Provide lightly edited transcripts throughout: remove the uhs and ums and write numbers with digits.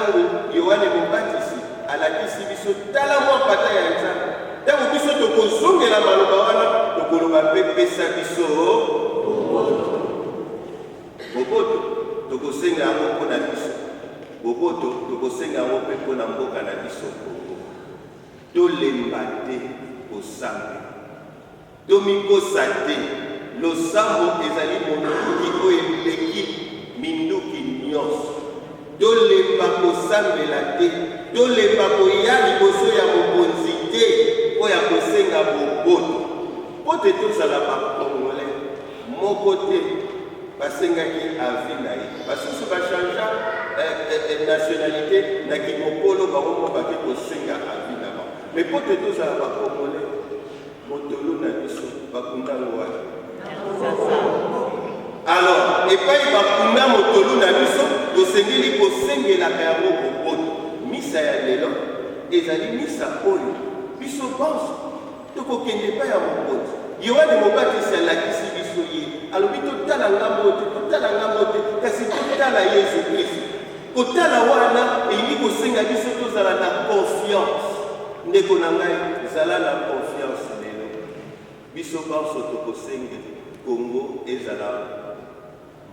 ntango Yohane Mobatisi alakisi biso tala mwa pata ya Nzambe. Ntango biso tokozongela maloba wana tokoloba mpe pesa biso boboto tokosenga yango mpona biso. Boboto tokosenga yango mpe mpona mboka na biso. Tolemba te kosambe, tomikosa te. Losambo ezali monduki oyo eleki minduki nyonso. Tolemba kosambela te, tolemba koya liboso ya mokonzi te oyo akosenga boboto. Po te tozala bakongole moko te basengaki avi na ye. Basusu bachangea nationalité na kimokolo bango mo bake kosenga avi na bango. Mais po te tozala bakongole motolo na biso bakunda ngwani. Alors, et pas il va kuna motolo na biso, tosengeli kosengelaka yango boboto. Misa ya lelo ezali misa oyo biso banso tokokende pa ya mokonzi. Yohane Mobatisi alakisi biso ye alobi totala ngambo te kasi totala Yesu Kristo. Kotala wana elingi kosenga biso tozala na confiance. Ndeko na ngai zala na confiance lelo. Biso banso tokosengeli Congo ezala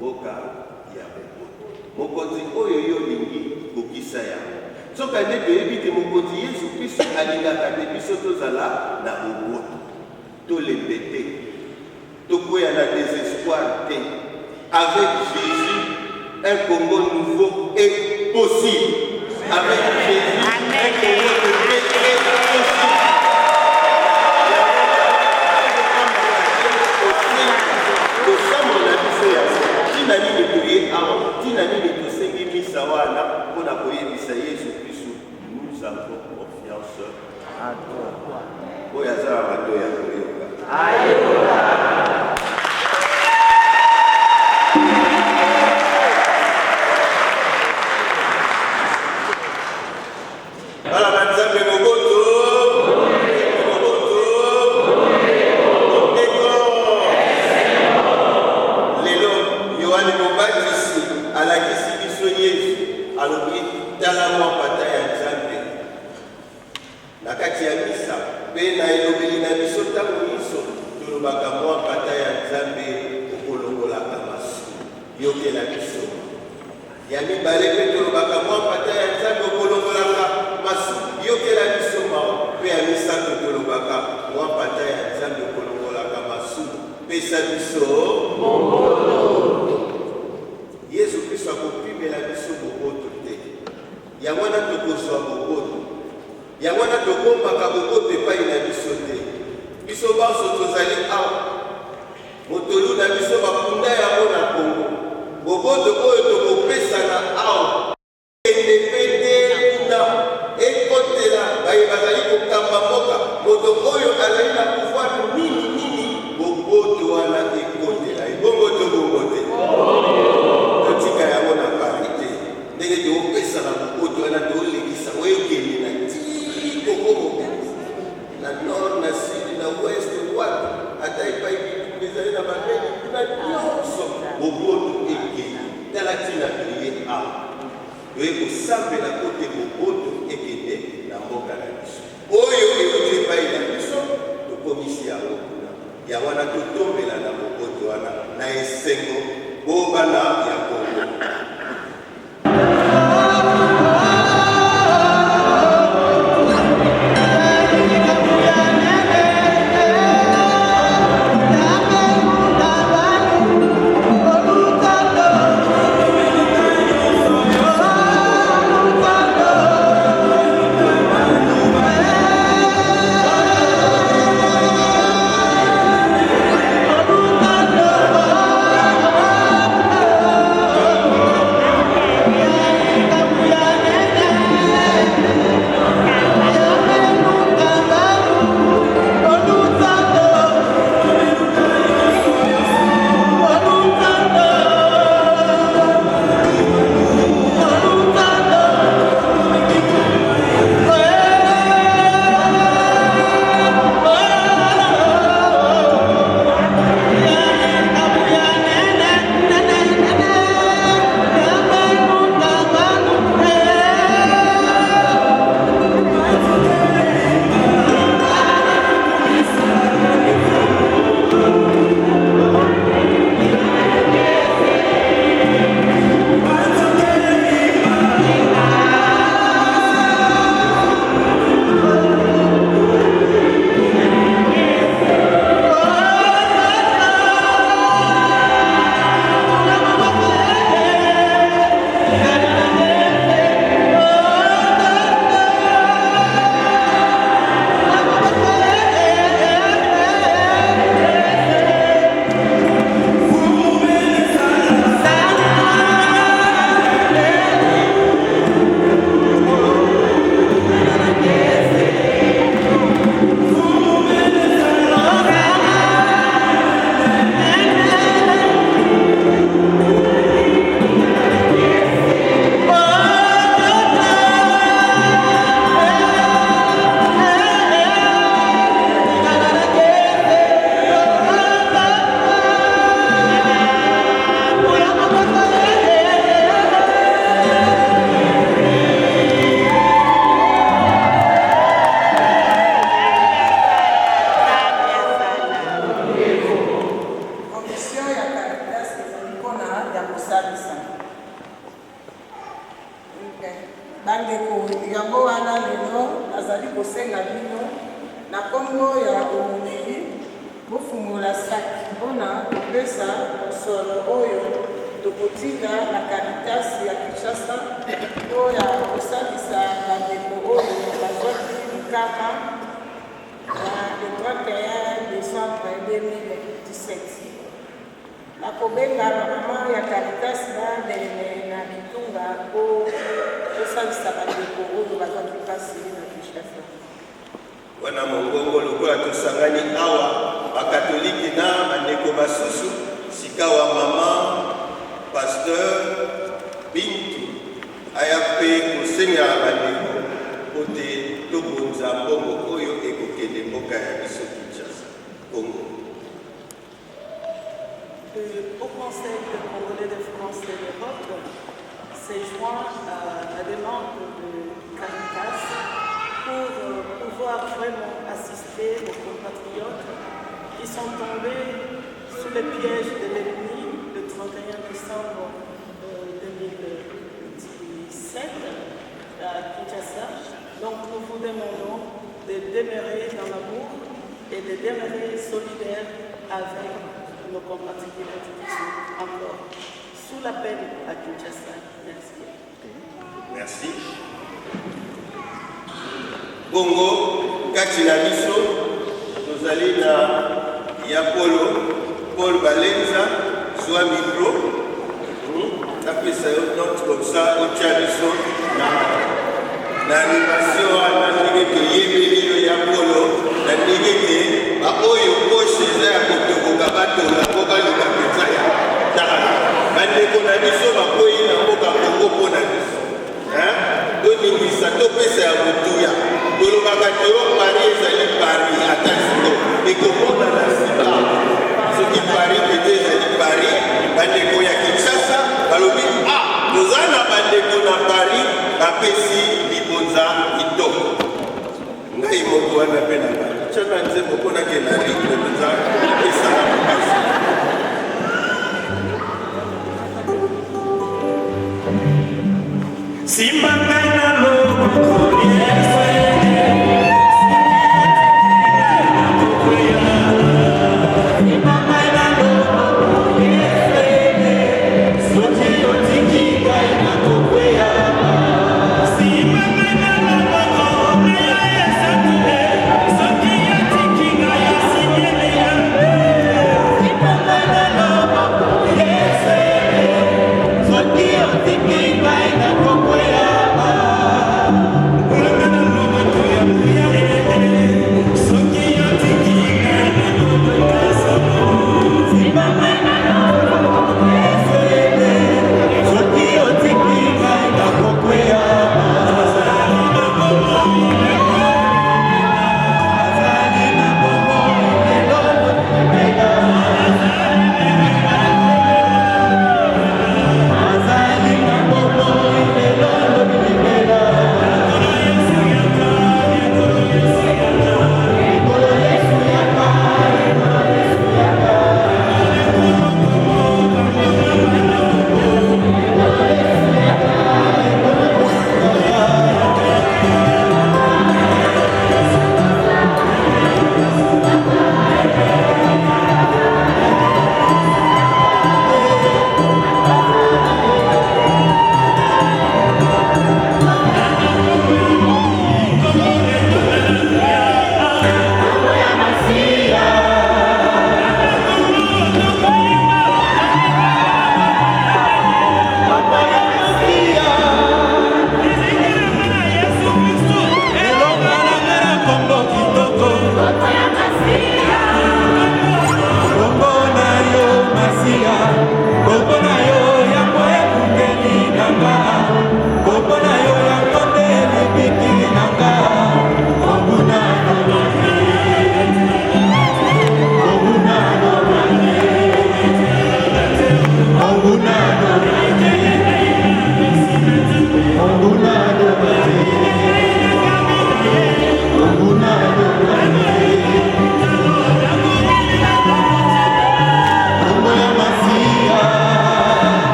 moka ya boboto. Mokonzi oyo yo lingi kokisa yango. Soka nde toyebi te mokonzi Yesu Kristo alingaka te biso tozala na boboto. Tolembe te, tokoya na désespoir te. Avec Jésus, un Congo nouveau est possible. Avec Jésus, un Congo nouveau est possible. Nous avons confiance à toi. kosenga bino na kombo ya omoni bofungula saki mpona kopesa mosolo oyo tokotinga na Caritas ya Kinshasa mpo ya kosalisa bandeko oyo bazwaki likama na le 31 décembre 2017. Nakobenga mama ya Caritas bandele na Kitunga mpo kosalisa bandeko oyo bazwaki mpasi na Kinshasa. Wana mongongo lokola tosangani awa bakatolike na bandeko basusu sikawa mama pasteur Bintu aya mpe kosenga bandeko pote tobonza mbongo oyo ekokende mboka ya biso Kinshasa Congo. Le Haut Conseil congolais de France et d'Europe s'est joint à la demande de Caritas pour pouvoir vraiment assister aux compatriotes qui sont tombés sous le piège de l'ennemi le 31 décembre 2017 à Kinshasa. Donc nous vous demandons de demeurer dans l'amour et de demeurer solidaires avec nos compatriotes qui sont encore sous la peine à Kinshasa. Merci. Merci. Bongo, kati na biso, tozali na ya Paul Balenza, soit micro. Napesa yo note comme ça, au biso na animation, na ndenge toyebeli yo ya Polo, na ndenge te, ba oyo poche eza ya kotokoka batola, mpo baluka mpenza ya tala. Bandeko na biso bakoyi na mboka Kongo mpo na biso. Doningisa topesa ya motuya tolobaka teo Paris ezali Paris ata siko ekomona na sika soki Paris pete ezali Paris bandeko ya Kinshasa balobi toza na bandeko na Paris bapesi libonza kitoko ngai moto wana mpe na bani tiaka nzembo mpona kenda rikle mpenza esala mokasi. Simbangana loko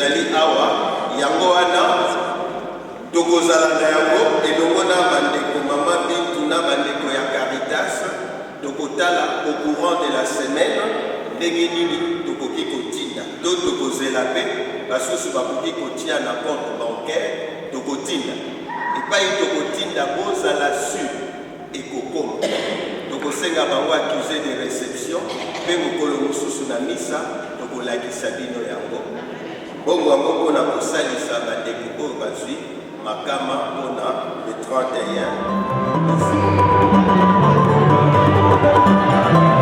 ezali awa yango wana tokozala na yango elongo na bandeko mama Bintu na bandeko ya Caritas tokotala au courant de la semaine ndenge nini tokoki kotinda to tokozela mpe basusu bakoki kotia na compte bancaire tokotinda epai tokotinda bozala sur ekokoma tokosenga bango accusé de réception mpe mokolo mosusu na misa tokolakisa bino yango bongo yango mpona kosalisa bandeko oyo bazwi makama mpona le 31.